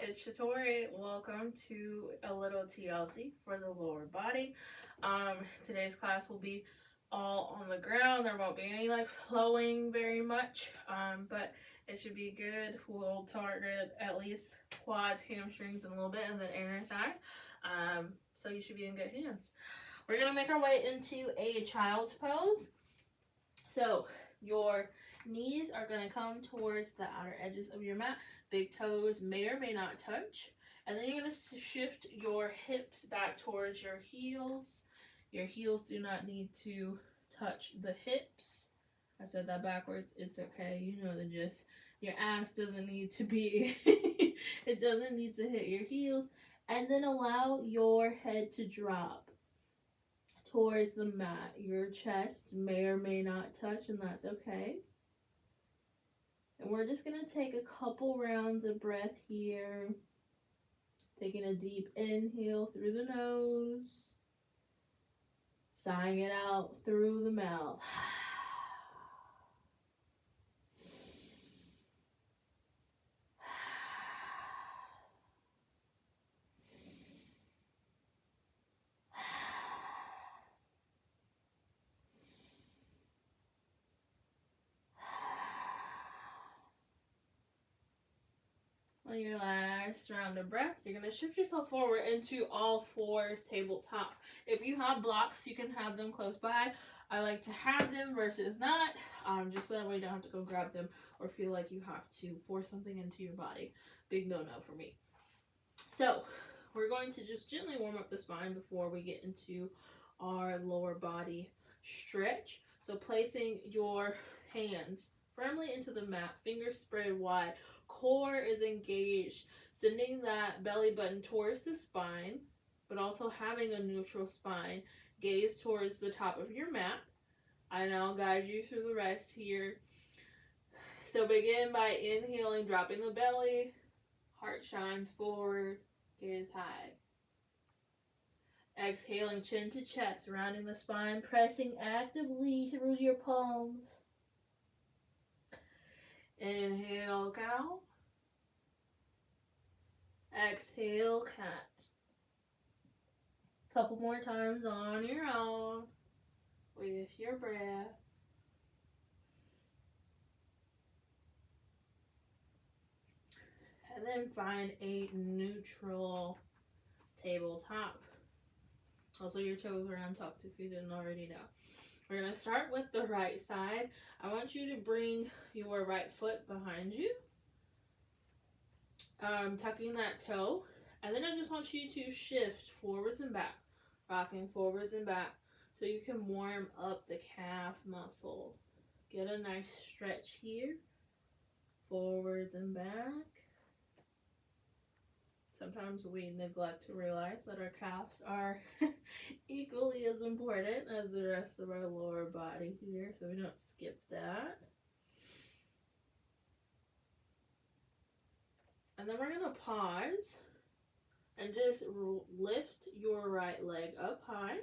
it's Shatori. Welcome to a little TLC for the lower body. Today's class will be all on the ground. There won't be any like flowing very much, but it should be good. We'll target at least quads, hamstrings, and a little bit, and then inner thigh. So you should be in good hands. We're gonna make our way into a child's pose. So your knees are going to come towards the outer edges of your mat. Big toes may or may not touch. And then you're going to shift your hips back towards your heels. Your heels do not need to touch the hips. I said that backwards. It's okay. You know the gist. Your ass doesn't need to be, it doesn't need to hit your heels. And then allow your head to drop towards the mat. Your chest may or may not touch, and that's okay. And we're just going to take a couple rounds of breath here. Taking a deep inhale through the nose. Sighing it out through the mouth. On your last round of breath, you're going to shift yourself forward into all fours, tabletop. If you have blocks, you can have them close by. I like to have them versus not, just that way you don't have to go grab them or feel like you have to force something into your body. Big no-no for me. So we're going to just gently warm up the spine before we get into our lower body stretch. So placing your hands firmly into the mat, fingers spread wide, core is engaged, sending that belly button towards the spine, but also having a neutral spine. Gaze towards the top of your mat, and I'll guide you through the rest here. So begin by inhaling, dropping the belly, heart shines forward, gaze high. Exhaling, chin to chest, rounding the spine, pressing actively through your palms. Inhale, cow. Exhale, cat. Couple more times on your own with your breath. And then find a neutral tabletop. Also, your toes are untucked if you didn't already know. We're going to start with the right side. I want you to bring your right foot behind you, tucking that toe. And then I just want you to shift forwards and back, rocking forwards and back so you can warm up the calf muscle. Get a nice stretch here, forwards and back. Sometimes we neglect to realize that our calves are equally as important as the rest of our lower body here, so we don't skip that. And then we're going to pause and just lift your right leg up high,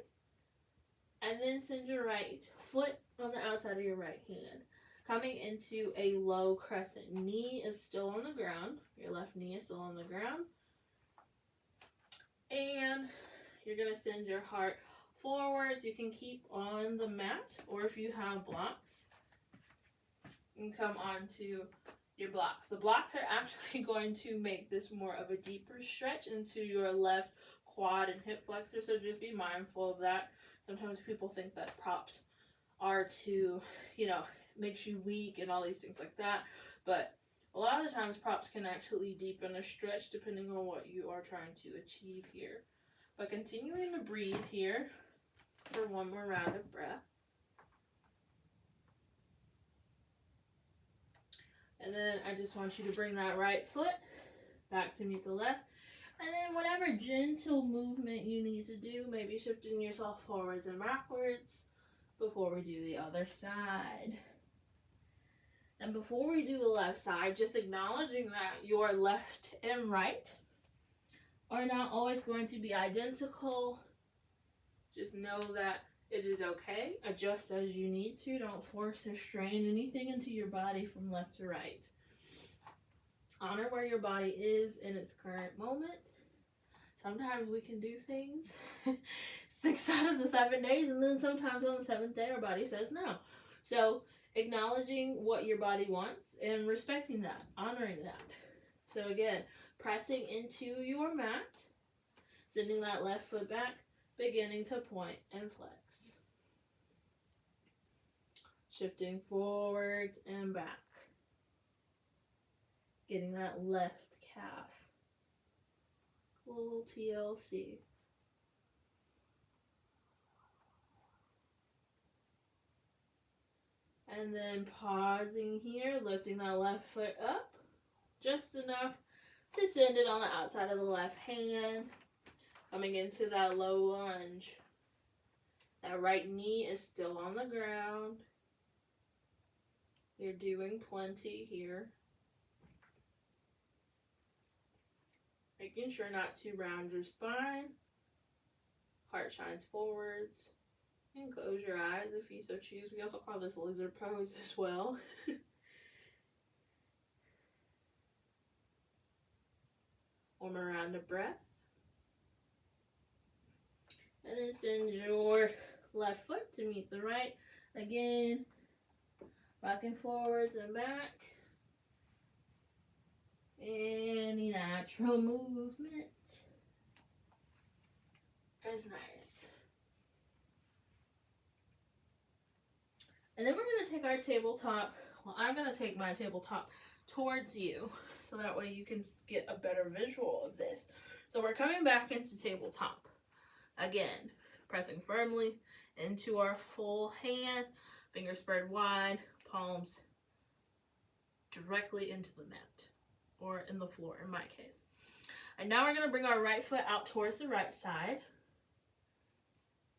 and then send your right foot on the outside of your right hand. Coming into a low crescent. Knee is still on the ground. Your left knee is still on the ground. And you're going to send your heart forwards. You can keep on the mat, or if you have blocks, you can come onto your blocks. The blocks are actually going to make this more of a deeper stretch into your left quad and hip flexor, so just be mindful of that. Sometimes people think that props are to, makes you weak and all these things like that, but a lot of the times props can actually deepen a stretch depending on what you are trying to achieve here. But continuing to breathe here for one more round of breath. And then I just want you to bring that right foot back to meet the left. And then whatever gentle movement you need to do, maybe shifting yourself forwards and backwards before we do the other side. And before we do the left side, just acknowledging that your left and right are not always going to be identical. Just know that it is okay. Adjust as you need to. Don't force or strain anything into your body from left to right. Honor where your body is in its current moment. Sometimes we can do things 6 out of the 7 days, and then sometimes on the 7th day our body says no. So acknowledging what your body wants and respecting that, honoring that. So again, pressing into your mat, sending that left foot back, beginning to point and flex. Shifting forwards and back. Getting that left calf. Little TLC. And then pausing here, lifting that left foot up. Just enough to send it on the outside of the left hand. Coming into that low lunge. That right knee is still on the ground. You're doing plenty here. Making sure not to round your spine. Heart shines forwards. And close your eyes if you so choose. We also call this lizard pose as well. One more round of breath. And then send your left foot to meet the right. Again, rocking forwards and back. Any natural movement is nice. And then we're going to take our tabletop, well, I'm going to take my tabletop towards you so that way you can get a better visual of this. So we're coming back into tabletop. Again, pressing firmly into our full hand, fingers spread wide, palms directly into the mat, or in the floor in my case. And now we're going to bring our right foot out towards the right side.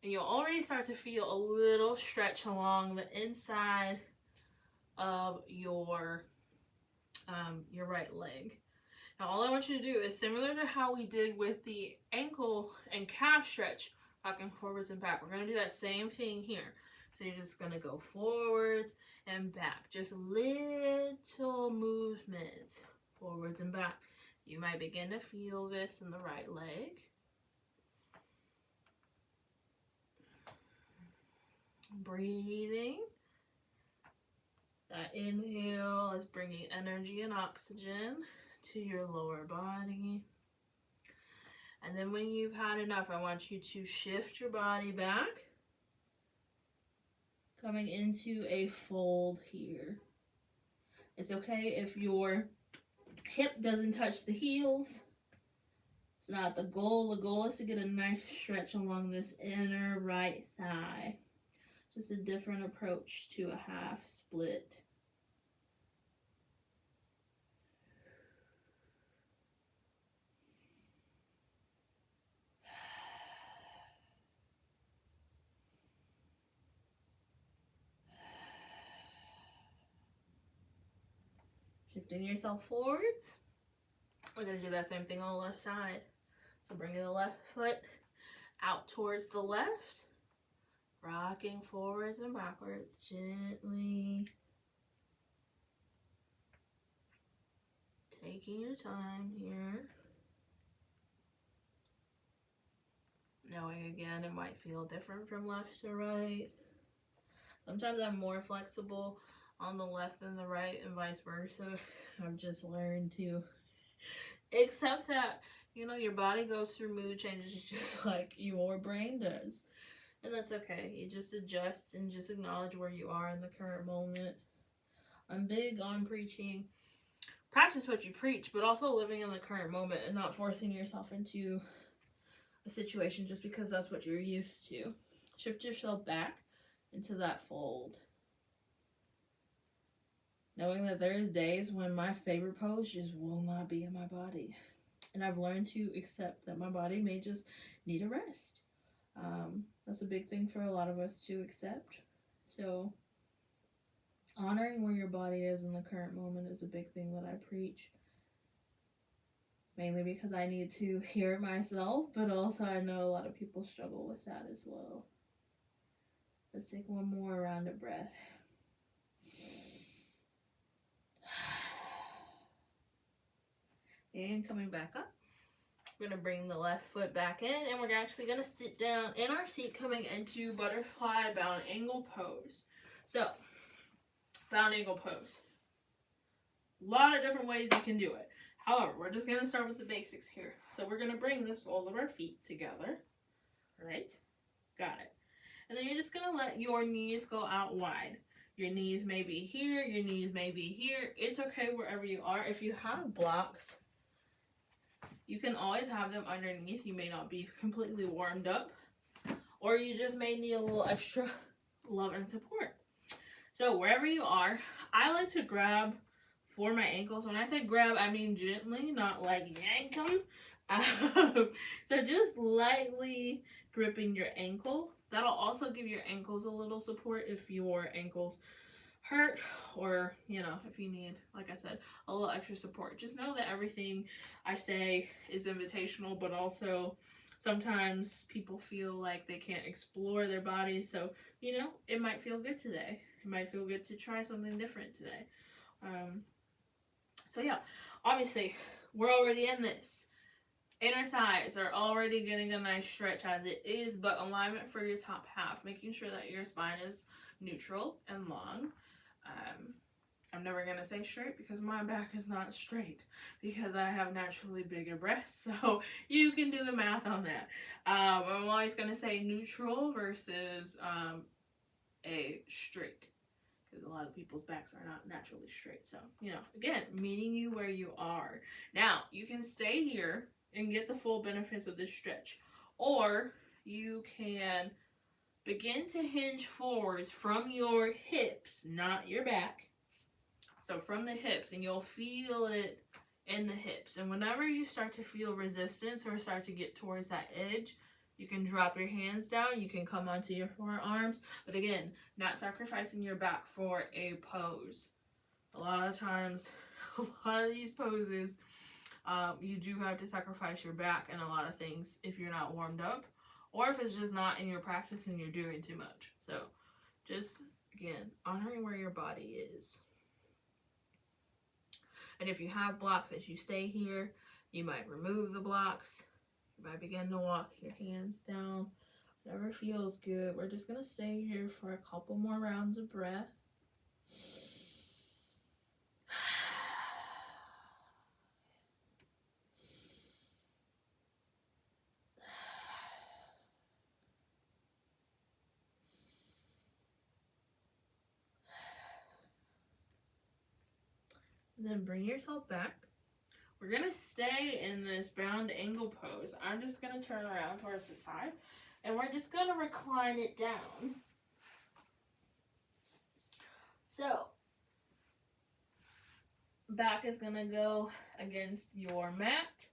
And you'll already start to feel a little stretch along the inside of your right leg. Now all I want you to do is similar to how we did with the ankle and calf stretch, rocking forwards and back. We're going to do that same thing here. So you're just going to go forwards and back. Just little movements, forwards and back. You might begin to feel this in the right leg. Breathing. That inhale is bringing energy and oxygen to your lower body. And then when you've had enough, I want you to shift your body back. Coming into a fold here. It's okay if your hip doesn't touch the heels. It's not the goal. The goal is to get a nice stretch along this inner right thigh. Just a different approach to a half split. Shifting yourself forwards. We're going to do that same thing on the left side. So bringing the left foot out towards the left. Rocking forwards and backwards gently. Taking your time here. Knowing again it might feel different from left to right. Sometimes I'm more flexible on the left than the right and vice versa. I've just learned to accept that, you know, your body goes through mood changes just like your brain does. And that's okay. You just adjust and just acknowledge where you are in the current moment. I'm big on preaching, practice what you preach, but also living in the current moment and not forcing yourself into a situation just because that's what you're used to. Shift yourself back into that fold. Knowing that there's days when my favorite pose just will not be in my body. And I've learned to accept that my body may just need a rest. That's a big thing for a lot of us to accept. So honoring where your body is in the current moment is a big thing that I preach. Mainly because I need to hear it myself, but also I know a lot of people struggle with that as well. Let's take one more round of breath. And coming back up. We're going to bring the left foot back in, and we're actually going to sit down in our seat coming into butterfly bound angle pose. So, bound angle pose. A lot of different ways you can do it. However, we're just going to start with the basics here. So we're going to bring the soles of our feet together. Right? Got it. And then you're just going to let your knees go out wide. Your knees may be here. Your knees may be here. It's okay wherever you are. If you have blocks, you can always have them underneath. You may not be completely warmed up, or you just may need a little extra love and support. So wherever you are, I like to grab for my ankles. When I say grab, I mean gently, not like yank them. So just lightly gripping your ankle. That'll also give your ankles a little support if your ankles hurt, or if you need, like I said, a little extra support. Just know that everything I say is invitational, but also sometimes people feel like they can't explore their bodies. So it might feel good today. It might feel good to try something different today. So yeah, obviously we're already in this. Inner thighs are already getting a nice stretch as it is, but alignment for your top half, making sure that your spine is neutral and long. I'm never going to say straight because my back is not straight because I have naturally bigger breasts, so you can do the math on that. I'm always going to say neutral versus a straight, because a lot of people's backs are not naturally straight. So, again, meeting you where you are. Now, you can stay here and get the full benefits of this stretch, or you can begin to hinge forwards from your hips, not your back. So from the hips, and you'll feel it in the hips. And whenever you start to feel resistance or start to get towards that edge, you can drop your hands down. You can come onto your forearms. But again, not sacrificing your back for a pose. A lot of times, a lot of these poses, you do have to sacrifice your back and a lot of things if you're not warmed up, or if it's just not in your practice and you're doing too much. So just, again, honoring where your body is. And if you have blocks as you stay here, you might remove the blocks. You might begin to walk your hands down. Whatever feels good. We're just going to stay here for a couple more rounds of breath. And then bring yourself back. We're going to stay in this bound angle pose. I'm just going to turn around towards the side, and we're just going to recline it down. So, back is going to go against your mat.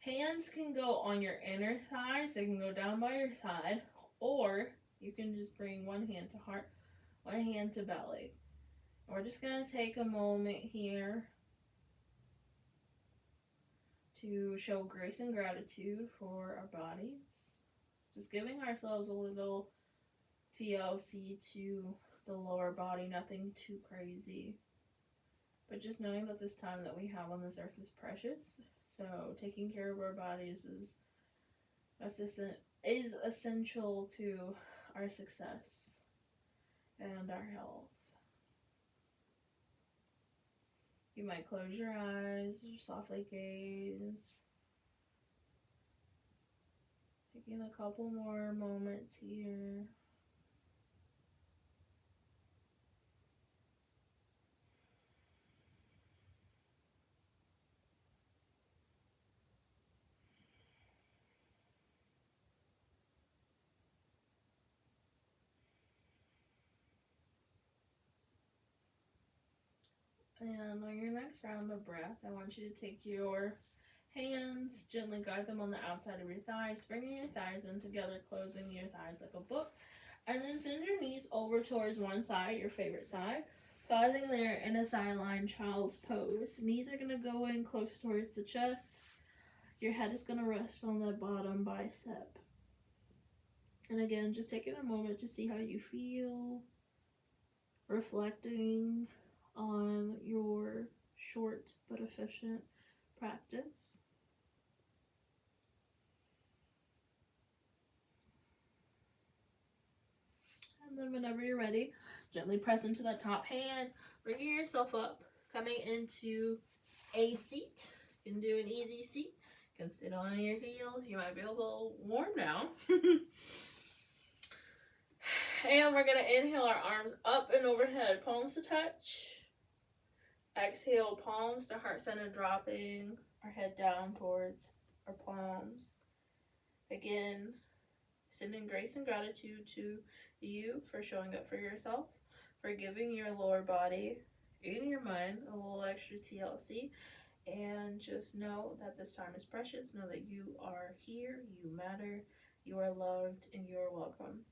Hands can go on your inner thighs. They can go down by your side, or you can just bring one hand to heart, one hand to belly. We're just going to take a moment here to show grace and gratitude for our bodies. Just giving ourselves a little TLC to the lower body, nothing too crazy. But just knowing that this time that we have on this earth is precious. So taking care of our bodies is essential to our success and our health. You might close your eyes or softly gaze. Taking a couple more moments here. And on your next round of breath, I want you to take your hands, gently guide them on the outside of your thighs, bringing your thighs in together, closing your thighs like a book. And then send your knees over towards one side, your favorite side, pausing there in a sideline child's pose. Knees are going to go in close towards the chest. Your head is going to rest on the bottom bicep. And again, just taking a moment to see how you feel, reflecting on your short but efficient practice. And then whenever you're ready, gently press into the top hand, bringing yourself up, coming into a seat. You can do an easy seat. You can sit on your heels. You might be a little warm now. And we're going to inhale our arms up and overhead, palms to touch. Exhale, palms to heart center dropping, our head down towards our palms. Again, sending grace and gratitude to you for showing up for yourself, for giving your lower body and your mind a little extra TLC. And just know that this time is precious. Know that you are here, you matter, you are loved, and you are welcome.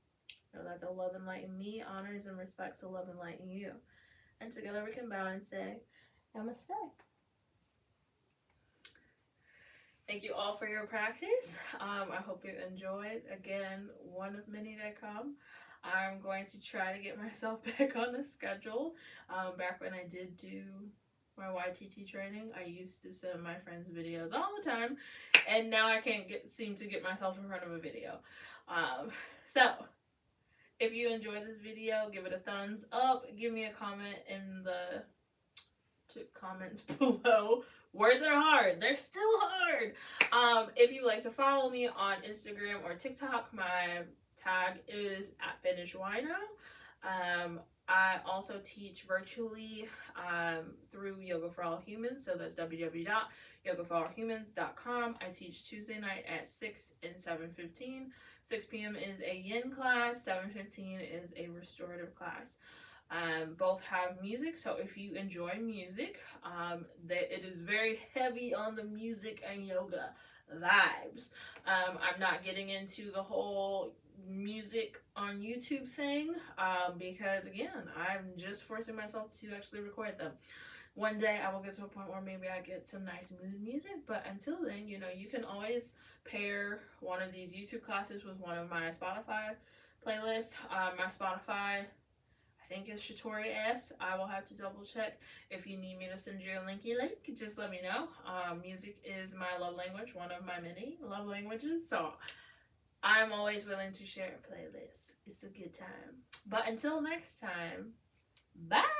Know that the love and light in me honors and respects the love and light in you. And together we can bow and say, Namaste. Thank you all for your practice. I hope you enjoyed. Again, one of many to come. I'm going to try to get myself back on the schedule. Back when I did do my YTT training, I used to send my friends videos all the time, and now I can't seem to get myself in front of a video. So if you enjoyed this video, give it a thumbs up. Give me a comment in the comments below. Words are hard. They're still hard. If you like to follow me on Instagram or TikTok, my tag is @finishwino. I also teach virtually through Yoga for All Humans. So that's www.yogaforallhumans.com. I teach Tuesday night at 6 and 7:15. 6 p.m. is a yin class. 7:15 is a restorative class. Both have music, so if you enjoy music, it is very heavy on the music and yoga vibes. I'm not getting into the whole music on YouTube thing because, again, I'm just forcing myself to actually record them. One day I will get to a point where maybe I get some nice mood music, but until then, you know, you can always pair one of these YouTube classes with one of my Spotify playlists. My Spotify, I think it's shatoreys. I will have to double check. If you need me to send you a linky link, just let me know. Music is my love language, one of my many love languages. So I'm always willing to share a playlist. It's a good time. But until next time, bye.